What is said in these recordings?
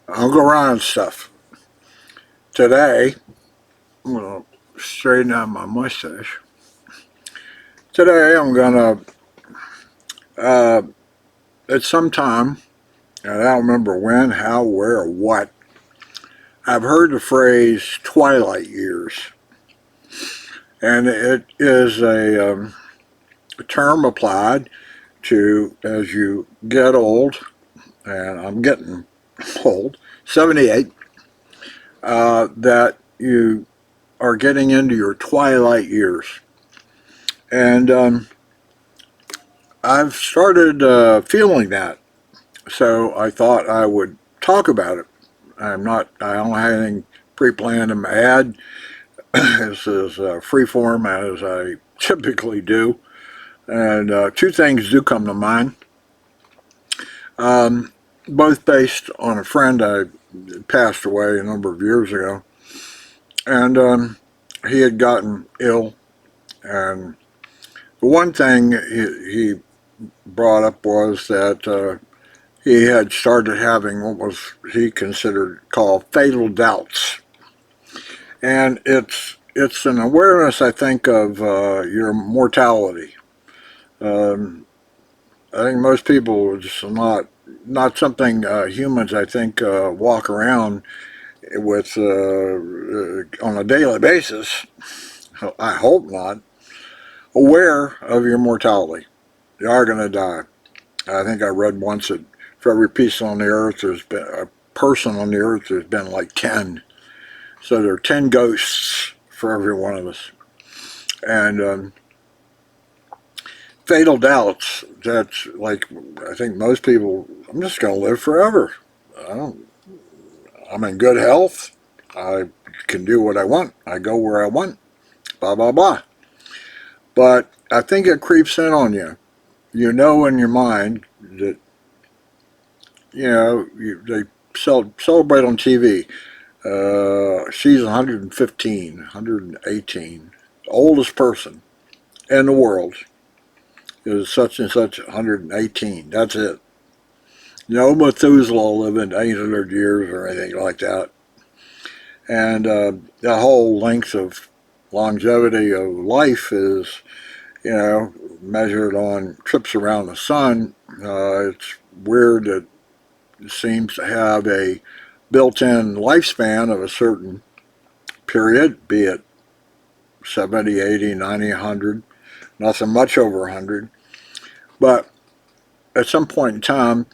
I'll go around stuff. Today, I'm going to straighten out my mustache. Today, I'm going to, at some time, and I don't remember when, how, where, or what, I've heard the phrase Twilight years. And it is a term applied to as you get old, and I'm getting old, 78, that you are getting into your twilight years. And I've started feeling that, so I thought I would talk about it. I don't have anything pre-planned in my head. This is free form as I typically do. And two things do come to mind, um, both based on a friend I passed away a number of years ago. And he had gotten ill. And the one thing he brought up was that he had started having what was he considered called fatal doubts. And it's an awareness, I think, of your mortality. Um, I think most people it's not something humans I think walk around with on a daily basis. I hope not aware of your mortality. You are going to die. I think I read once that for every piece on the earth, there's been a person on the earth. There's been like 10. So there are 10 ghosts for every one of us. And fatal doubts. That's like I think most people. I'm just going to live forever. I don't I'm in good health. I can do what I want. I go where I want. Blah, blah, blah. But I think it creeps in on you. You know in your mind that, they celebrate on TV. She's 115, 118. The oldest person in the world is such and such 118. That's it. No Methuselah living 800 years or anything like that. And the whole length of longevity of life is, measured on trips around the sun. It's weird that it seems to have a built-in lifespan of a certain period, be it 70, 80, 90, 100, nothing much over 100. But at some point in time,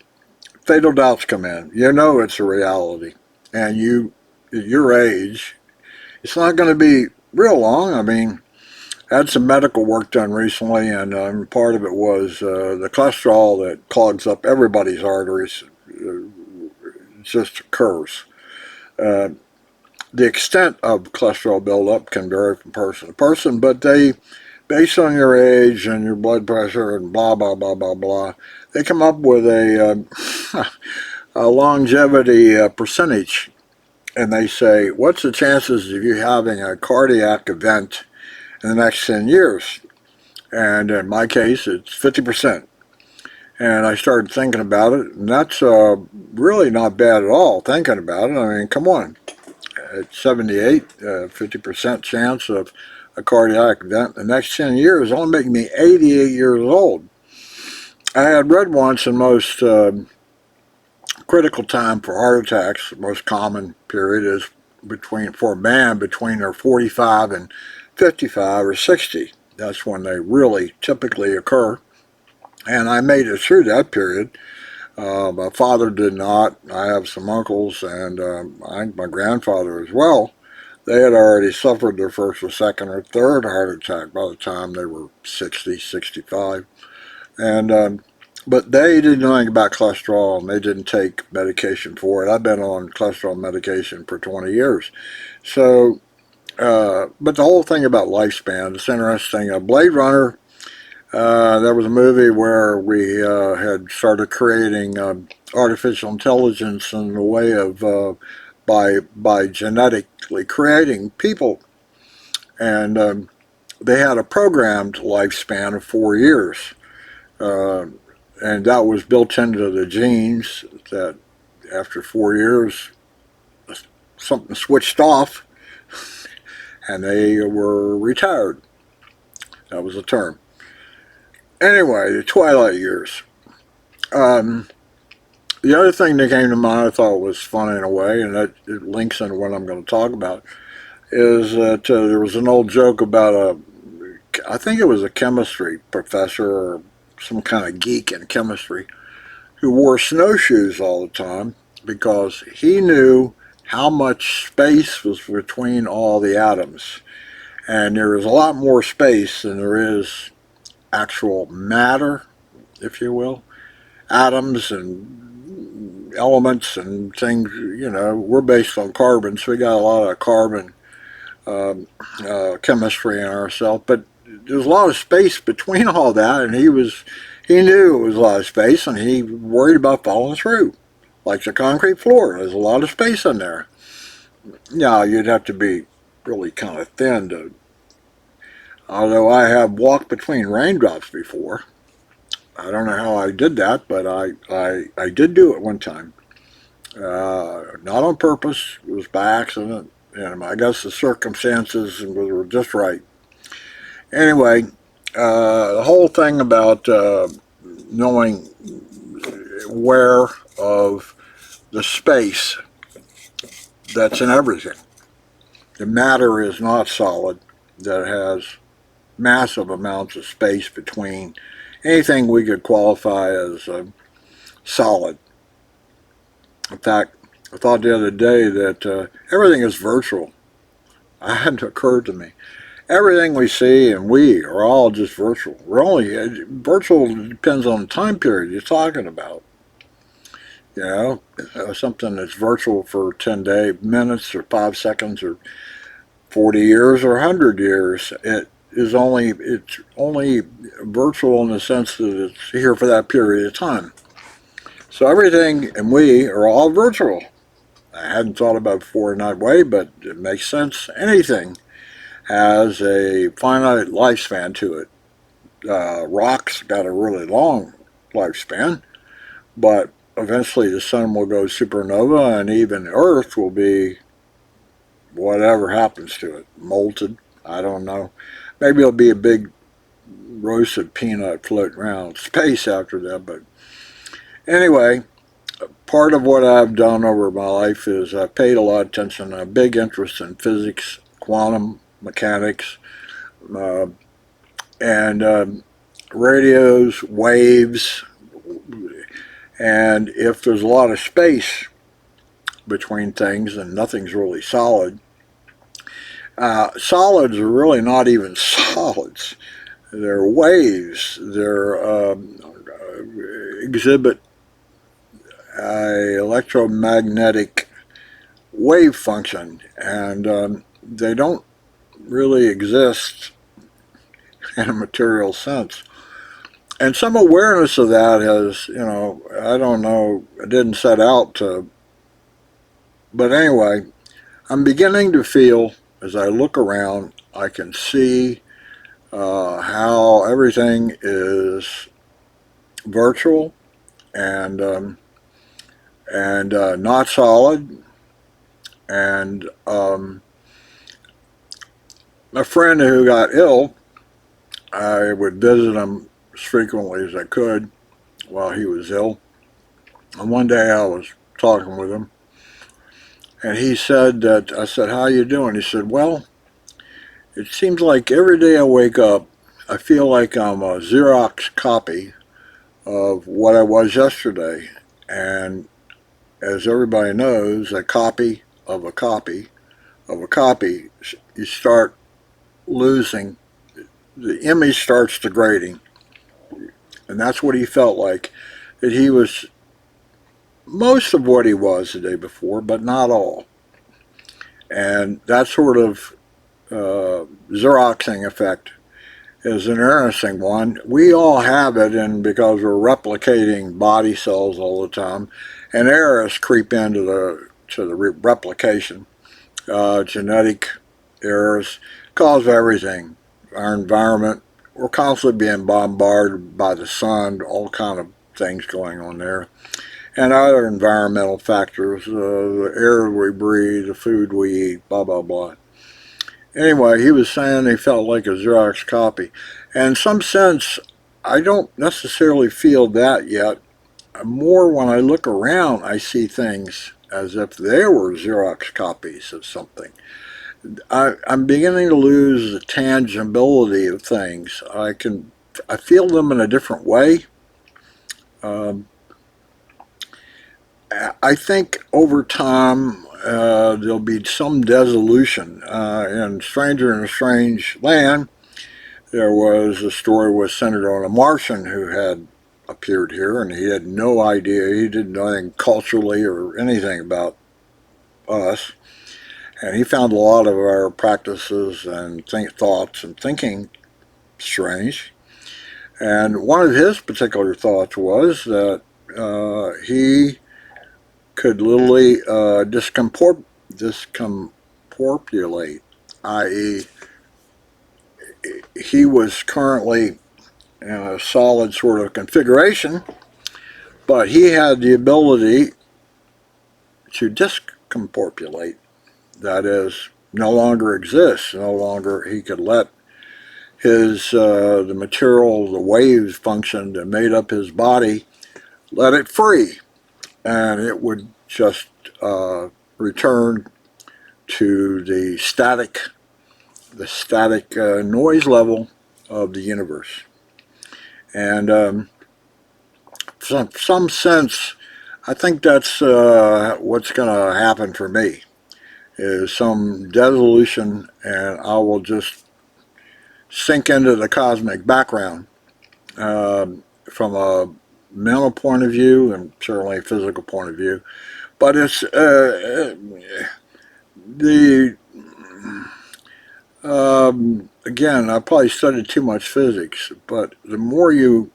fatal doubts come in. You know it's a reality. And at your age, it's not going to be real long. I mean, I had some medical work done recently, and part of it was the cholesterol that clogs up everybody's arteries. Just occurs. Uh, the extent of cholesterol buildup can vary from person to person, but they, based on your age and your blood pressure and blah blah blah blah blah, they come up with a longevity percentage, and they say, what's the chances of you having a cardiac event in the next 10 years? And in my case, it's 50%. And I started thinking about it, and that's really not bad at all, thinking about it. I mean, come on. At 78, 50% chance of a cardiac event in the next 10 years, only making me 88 years old. I had read once in most critical time for heart attacks, the most common period is for a man between their 45 and 55 or 60. That's when they really typically occur. And I made it through that period. My father did not. I have some uncles and my grandfather as well. They had already suffered their first or second or third heart attack by the time they were 60, 65. And but they didn't know anything about cholesterol and they didn't take medication for it. I've been on cholesterol medication for 20 years. So, but the whole thing about lifespan, it's interesting. Blade Runner, there was a movie where we had started creating artificial intelligence in the way of by genetically creating people, and they had a programmed lifespan of 4 years, uh, and that was built into the genes that after 4 years, something switched off, and they were retired. That was the term. Anyway, the Twilight years. Um, the other thing that came to mind I thought was funny in a way, and that it links into what I'm going to talk about, is that there was an old joke about I think it was a chemistry professor or some kind of geek in chemistry who wore snowshoes all the time because he knew how much space was between all the atoms. And there is a lot more space than there is actual matter, if you will. Atoms and elements and things, we're based on carbon, so we got a lot of carbon chemistry in ourselves. But there's a lot of space between all that, and he knew it was a lot of space, and he worried about falling through. Like the concrete floor, there's a lot of space in there. Now, you'd have to be really kind of thin to, although I have walked between raindrops before. I don't know how I did that, but I did do it one time. Not on purpose, it was by accident, and I guess the circumstances were just right. Anyway, the whole thing about knowing where of the space that's in everything. The matter is not solid, that has massive amounts of space between anything we could qualify as solid. In fact, I thought the other day that everything is virtual. It hadn't occurred to me. Everything we see and we are all just virtual. Virtual depends on the time period you're talking about. Something that's virtual for 10 minutes or 5 seconds or 40 years or 100 years. It's only virtual in the sense that it's here for that period of time. So everything and we are all virtual. I hadn't thought about it before in that way, but it makes sense. Anything has a finite lifespan to it. Rocks got a really long lifespan, but eventually the sun will go supernova, and even Earth will be whatever happens to it, molted. I don't know. Maybe it'll be a big roasted peanut floating around space after that. But anyway, part of what I've done over my life is I've paid a lot of attention, a big interest in physics, quantum mechanics, and radios, waves, and if there's a lot of space between things and nothing's really solid, solids are really not even solids. They're waves. They're exhibit a electromagnetic wave function, and they don't really exist in a material sense. And some awareness of that has, I don't know, I didn't set out to, but anyway, I'm beginning to feel, as I look around, I can see how everything is virtual and not solid. And a friend who got ill, I would visit him as frequently as I could while he was ill. And one day I was talking with him, and he said that, I said, "How you doing?" He said, "Well, it seems like every day I wake up, I feel like I'm a Xerox copy of what I was yesterday." And as everybody knows, a copy of a copy of a copy, you start losing, the image starts degrading. And that's what he felt like, that he was most of what he was the day before, but not all. And that sort of Xeroxing effect is an interesting one. We all have it, and because we're replicating body cells all the time, and errors creep into the replication. Genetic errors cause everything. Our environment, we're constantly being bombarded by the sun, all kind of things going on there. and other environmental factors, the air we breathe, the food we eat, blah, blah, blah. Anyway, he was saying he felt like a Xerox copy. And in some sense, I don't necessarily feel that yet. More when I look around, I see things as if they were Xerox copies of something. I'm beginning to lose the tangibility of things. I feel them in a different way. Um, I think over time there'll be some dissolution. In Stranger in a Strange Land, there was a story was centered on a Martian who had appeared here, and he had no idea. He didn't know anything culturally or anything about us, and he found a lot of our practices and thoughts and thinking strange. And one of his particular thoughts was that he could literally discompopulate, i.e., he was currently in a solid sort of configuration, but he had the ability to discompopulate. That is, no longer exist. No longer he could let the material, the waves function that made up his body, let it free, and it would just return to the static noise level of the universe. And some sense, I think that's what's going to happen for me, is some dissolution, and I will just sink into the cosmic background from a mental point of view and certainly a physical point of view. But it's the again, I probably studied too much physics, but the more you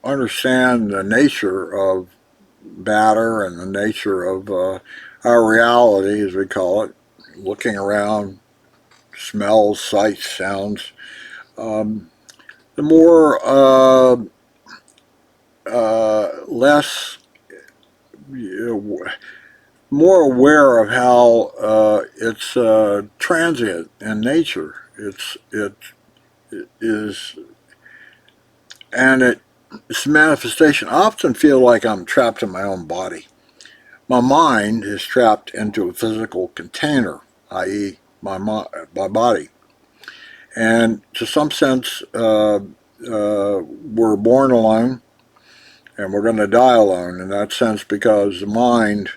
understand the nature of matter and the nature of our reality, as we call it, looking around, smells, sights, sounds, the more less more aware of how it's transient in nature. It is, and its manifestation. I often feel like I'm trapped in my own body. My mind is trapped into a physical container, i.e., my body. And to some sense, we're born alone, and we're going to die alone in that sense, because the mind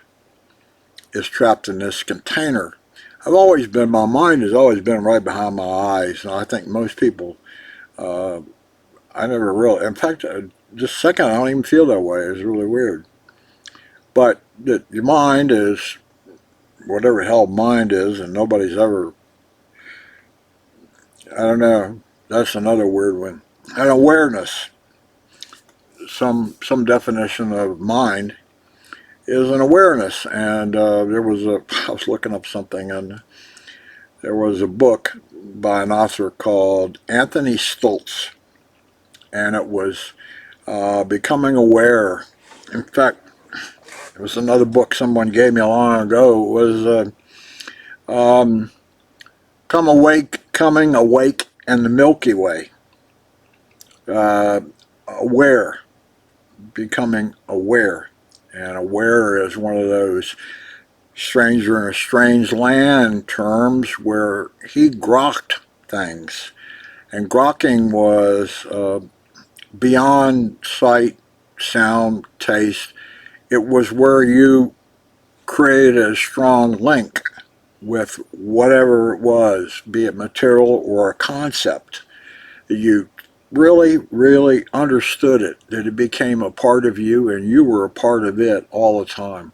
is trapped in this container. My mind has always been right behind my eyes, and I think most people, I never really, in fact, just a second, I don't even feel that way. It's really weird. But your mind is whatever the hell mind is, and nobody's ever, I don't know, that's another weird one. An awareness, some definition of mind is an awareness. And I was looking up something, and there was a book by an author called Anthony Stoltz, and it was Becoming Aware. In fact, there was another book someone gave me a long ago. It was Coming Awake and the Milky Way. Aware, becoming aware. And aware is one of those stranger in a strange land terms where he grokked things. And grokking was beyond sight, sound, taste. It was where you created a strong link with whatever it was, be it material or a concept. You really, really understood it, that it became a part of you and you were a part of it all the time.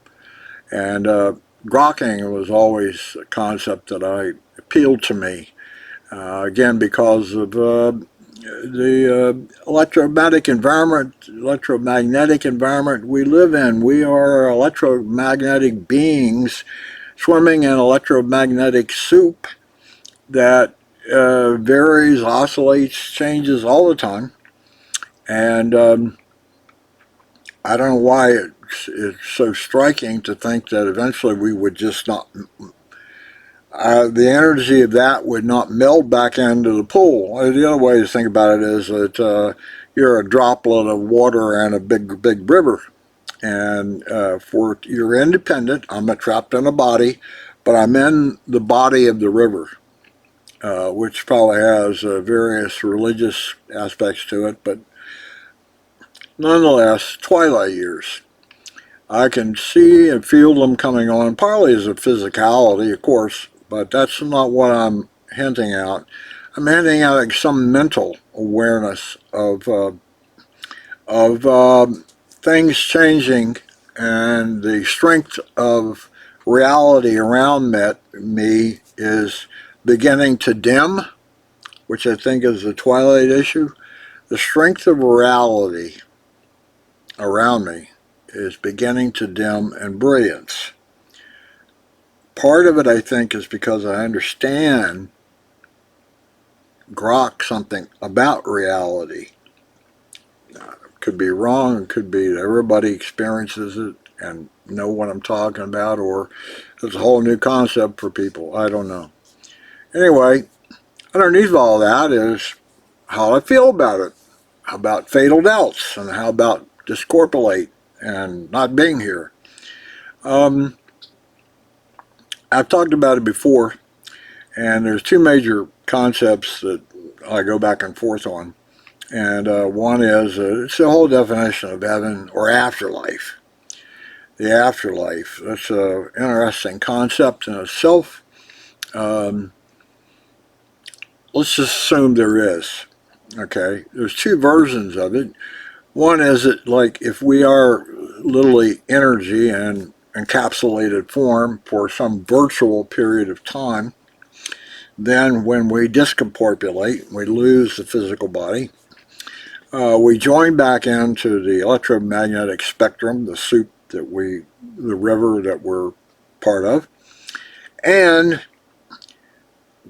And grokking was always a concept that appealed to me, again, because of the electromagnetic environment we live in. We are electromagnetic beings swimming in electromagnetic soup that varies, oscillates, changes all the time. And I don't know why it it's so striking to think that eventually we would just not, the energy of that would not meld back into the pool. The other way to think about it is that you're a droplet of water in a big river, and for you're independent. I'm not trapped in a body, but I'm in the body of the river, which probably has various religious aspects to it, but nonetheless, twilight years. I can see and feel them coming on, partly as a physicality, of course, but that's not what I'm hinting at. I'm hinting at like some mental awareness of things changing, and the strength of reality around me is beginning to dim, which I think is the twilight issue. The strength of reality around me is beginning to dim in brilliance. Part of it, I think, is because I understand, grok something about reality. It could be wrong, it could be that everybody experiences it and know what I'm talking about, or it's a whole new concept for people. I don't know. Anyway, underneath all that is how I feel about it. How about fatal doubts, and how about discorporate and not being here? I've talked about it before, and there's two major concepts that I go back and forth on. And one is, it's the whole definition of heaven or afterlife. The afterlife, that's an interesting concept in itself. Let's just assume there is. Okay, there's two versions of it. One is that, like, if we are literally energy and encapsulated form for some virtual period of time, then when we discombobulate, we lose the physical body, we join back into the electromagnetic spectrum, the soup that the river that we're part of. And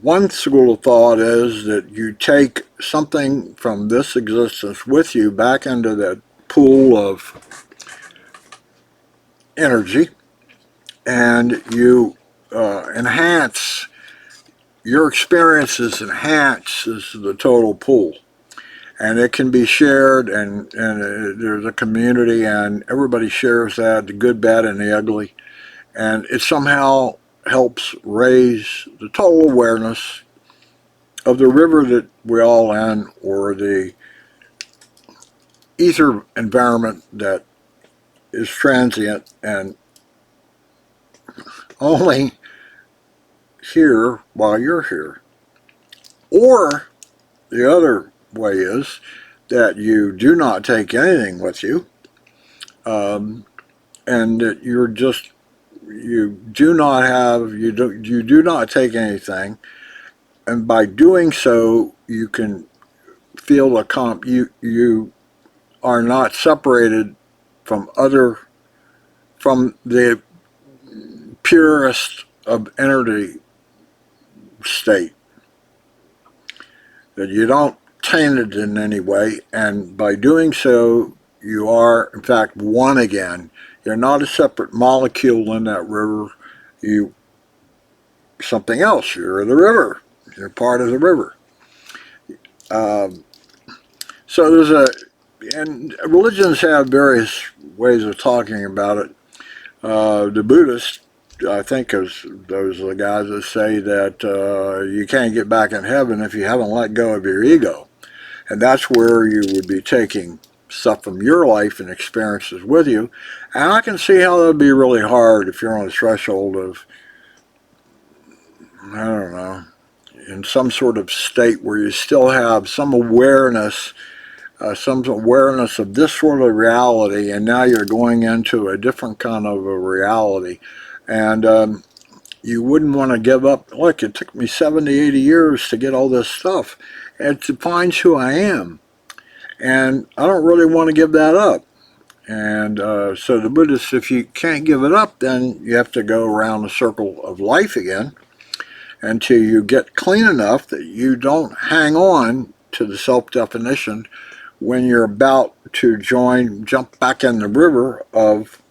one school of thought is that you take something from this existence with you back into that pool of energy, and you enhance your experiences, enhances the total pool. And it can be shared, and there's a community, and everybody shares that, the good, bad, and the ugly. And it somehow helps raise the total awareness of the river that we're all in, or the ether environment that is transient and only here while you're here. Or the other way is that you do not take anything with you, and that you do not take anything, and by doing so you can feel you are not separated from the purest of energy state, that you don't taint it in any way, and by doing so you are in fact one again. You're not a separate molecule in that river. You something else. You're the river. You're part of the river. So and religions have various ways of talking about it. The Buddhists, I think, those are the guys that say that you can't get back in heaven if you haven't let go of your ego. And that's where you would be taking stuff from your life and experiences with you. And I can see how that would be really hard if you're on the threshold of, I don't know, in some sort of state where you still have some awareness of this sort of reality, and now you're going into a different kind of a reality. And you wouldn't want to give up. Look, it took me 70, 80 years to get all this stuff. It defines who I am. And I don't really want to give that up. And so the Buddhists, if you can't give it up, then you have to go around the circle of life again until you get clean enough that you don't hang on to the self-definition when you're about to jump back in the river of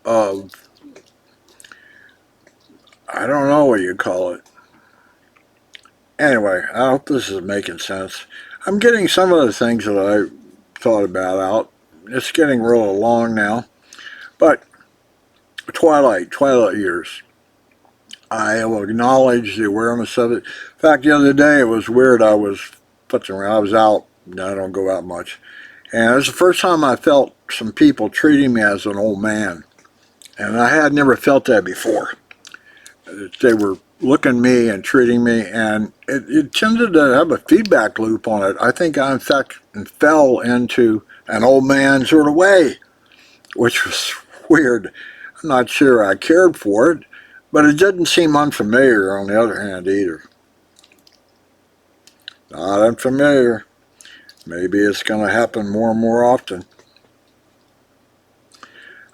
of, I don't know what you call it. Anyway, I hope this is making sense. I'm getting some of the things that I thought about out. It's getting real long now. But Twilight years. I will acknowledge the awareness of it. In fact, the other day it was weird. I was putzing around. I was out. I don't go out much. And it was the first time I felt some people treating me as an old man. And I had never felt that before. They were looking at me and treating me, and it tended to have a feedback loop on it. I think I, in fact, fell into an old man sort of way, which was weird. I'm not sure I cared for it, but it didn't seem unfamiliar on the other hand either. Not unfamiliar. Maybe it's going to happen more and more often.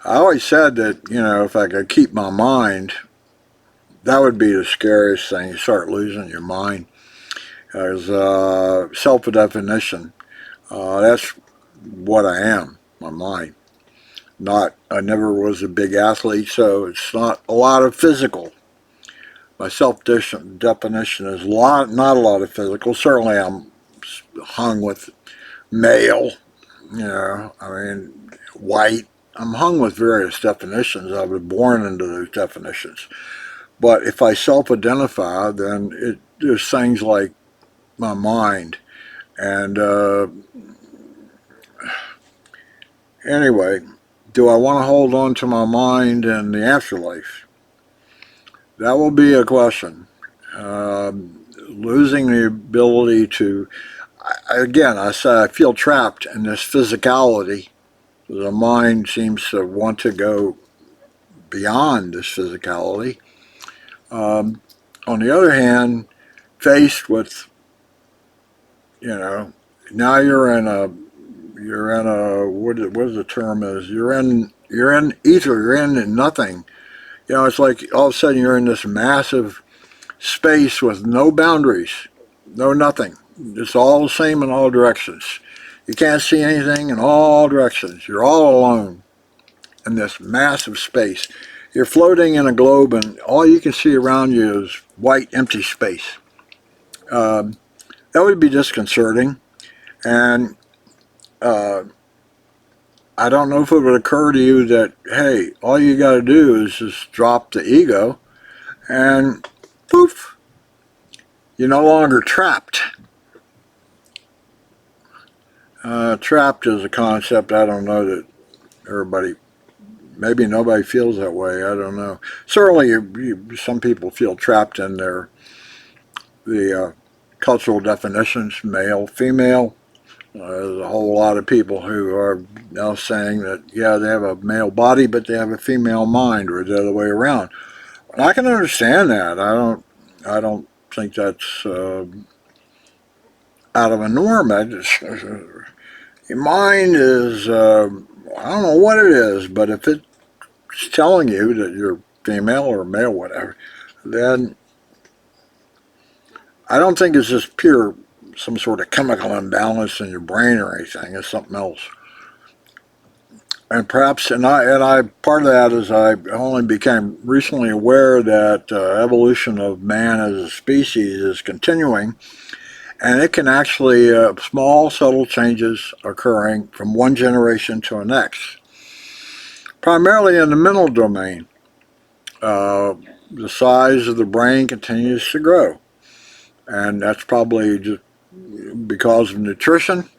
I always said that, if I could keep my mind, that would be the scariest thing. You start losing your mind. There's self-definition. That's what I am, my mind. I never was a big athlete, so it's not a lot of physical. My self-definition is not a lot of physical. Certainly I'm hung with male, white. I'm hung with various definitions. I was born into those definitions. But if I self-identify, then there's things like my mind. And anyway, do I want to hold on to my mind in the afterlife? That will be a question. Losing the ability to, again, I say I feel trapped in this physicality. The mind seems to want to go beyond this physicality. On the other hand, faced with, now you're in a what the term is? You're in ether. You're in nothing. It's like all of a sudden you're in this massive space with no boundaries, no nothing. It's all the same in all directions. You can't see anything in all directions. You're all alone in this massive space. You're floating in a globe, and all you can see around you is white, empty space. That would be disconcerting, and I don't know if it would occur to you that, hey, all you got to do is just drop the ego, and poof, you're no longer trapped. Trapped is a concept I don't know that maybe nobody feels that way. I don't know. Certainly, some people feel trapped in the cultural definitions, male, female. There's a whole lot of people who are now saying that, yeah, they have a male body, but they have a female mind, or the other way around. And I can understand that. I don't think that's out of a norm. Your mind is, I don't know what it is, but if it's telling you that you're female or male, whatever, then I don't think it's just pure some sort of chemical imbalance in your brain or anything. It's something else. And perhaps, I part of that is I only became recently aware that evolution of man as a species is continuing, and it can actually small subtle changes occurring from one generation to the next, primarily in the mental domain. The size of the brain continues to grow, and that's probably just because of nutrition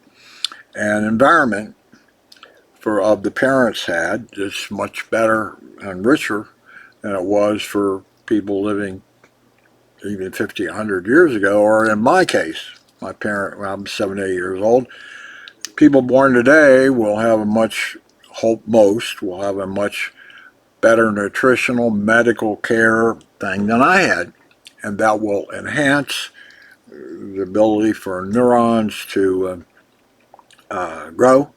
and environment of the parents had. It's much better and richer than it was for people living even 50, 100 years ago, or in my case, my parent, when I'm 78 years old. People born today will have most will have a much better nutritional medical care thing than I had, and that will enhance the ability for neurons to grow,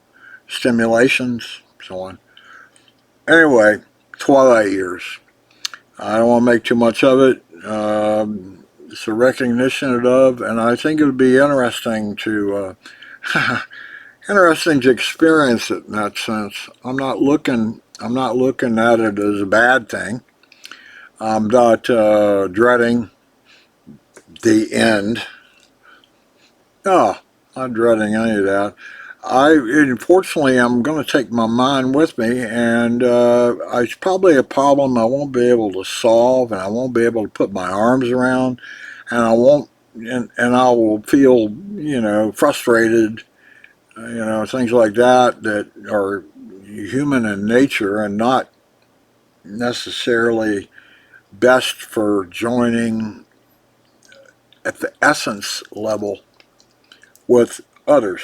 stimulations, so on. Anyway, Twilight years. I don't want to make too much of it. It's a recognition of, and I think it would be interesting to experience it in that sense. I'm not looking I'm not looking at it as a bad thing. I'm not dreading the end. No, not dreading any of that. Unfortunately, I'm going to take my mind with me, and it's probably a problem I won't be able to solve, and I won't be able to put my arms around, and I won't, and I will feel, frustrated, things like that that are human in nature and not necessarily best for joining at the essence level with others.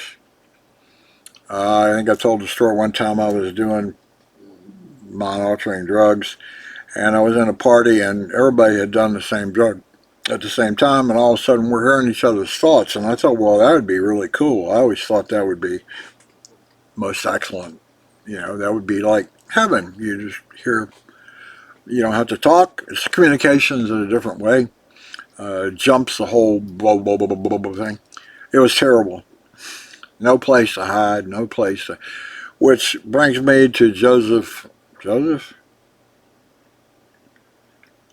I think I told the story one time I was doing mind-altering drugs, and I was in a party, and everybody had done the same drug at the same time, and all of a sudden we're hearing each other's thoughts, and I thought, well, that would be really cool. I always thought that would be most excellent. That would be like heaven. You just hear, you don't have to talk. It's communications in a different way. Jumps the whole blah, blah, blah, blah, blah thing. It was terrible. No place to hide, no place to... Which brings me to Joseph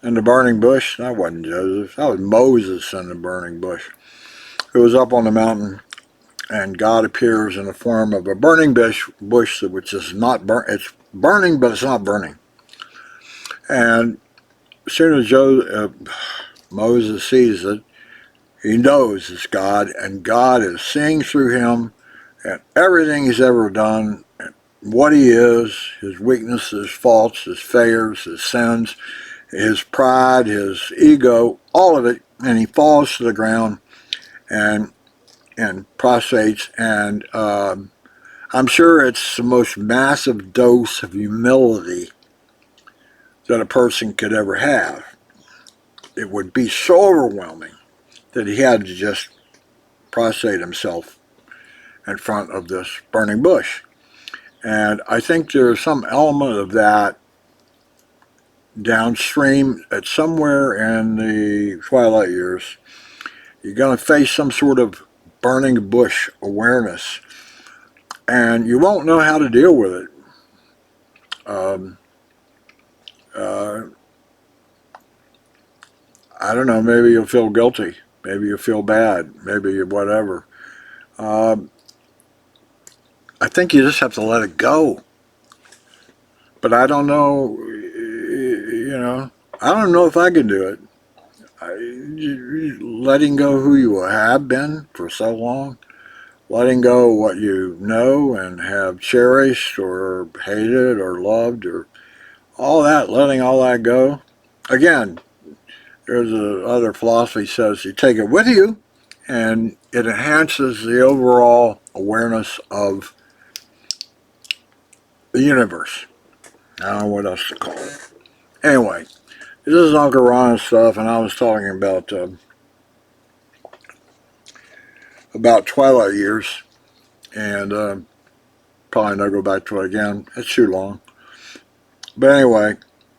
in the burning bush. That wasn't Joseph. That was Moses in the burning bush. Who was up on the mountain, and God appears in the form of a burning bush, which is not burnt. It's burning, but it's not burning. And as soon as Moses sees it, he knows it's God, and God is seeing through him and everything he's ever done, and what he is, his weaknesses, faults, his failures, his sins, his pride, his ego, all of it, and he falls to the ground and prostrates, and I'm sure it's the most massive dose of humility that a person could ever have. It would be so overwhelming that he had to just prostrate himself in front of this burning bush. And I think there's some element of that downstream at somewhere in the Twilight years. You're going to face some sort of burning bush awareness, and you won't know how to deal with it. I don't know, maybe you'll feel guilty, maybe you'll feel bad, maybe whatever. Um, I think you just have to let it go. But I don't know, I don't know if I can do it. Letting go who you have been for so long, letting go what you know and have cherished or hated or loved or all that, letting all that go. Again, there's other philosophy says you take it with you, and it enhances the overall awareness of the universe. I don't know what else to call it. Anyway, this is Uncle Ron stuff, and I was talking about Twilight years, and probably not go back to it again. It's too long. But anyway,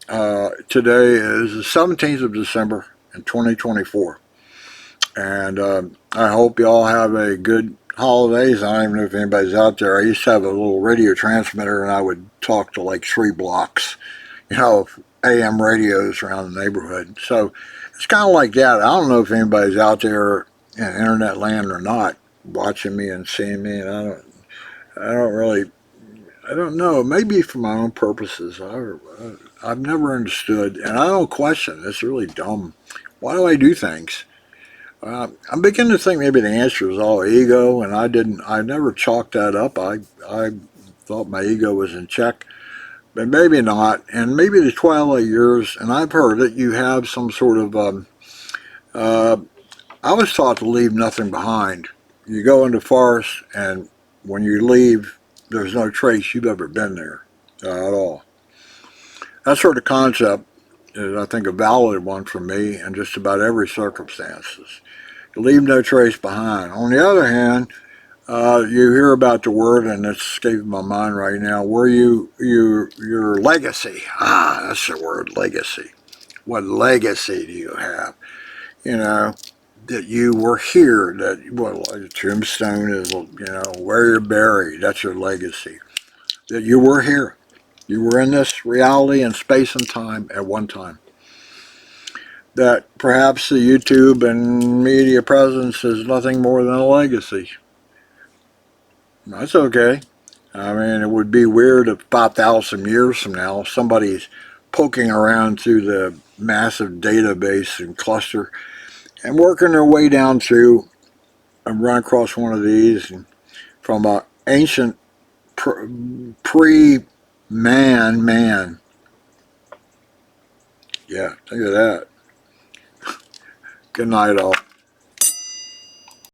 today is the 17th of December in 2024, and I hope you all have a good holidays. I don't even know if anybody's out there. I used to have a little radio transmitter, and I would talk to like 3 blocks, of AM radios around the neighborhood. So it's kind of like that. I don't know if anybody's out there in internet land or not, watching me and seeing me, and I don't know. Maybe for my own purposes. I've never understood, and I don't question. It's really dumb. Why do I do things? I'm beginning to think maybe the answer is all ego, and I never chalked that up. I thought my ego was in check, but maybe not. And maybe the Twilight years, and I've heard that you have some sort of, uh, I was taught to leave nothing behind. You go into the forest, and when you leave, there's no trace you've ever been there at all. That sort of concept is, I think, a valid one for me in just about every circumstances. Leave no trace behind. On the other hand, you hear about the word, and it's escaping my mind right now, where your legacy. That's the word, legacy. What legacy do you have? That you were here, that, well, a tombstone is, where you're buried. That's your legacy. That you were here. You were in this reality and space and time at one time. That perhaps the YouTube and media presence is nothing more than a legacy. That's okay. I mean, it would be weird if 5,000 years from now somebody's poking around through the massive database and cluster and working their way down through and run across one of these and from an ancient pre-man. Yeah, think of that. Good night, all.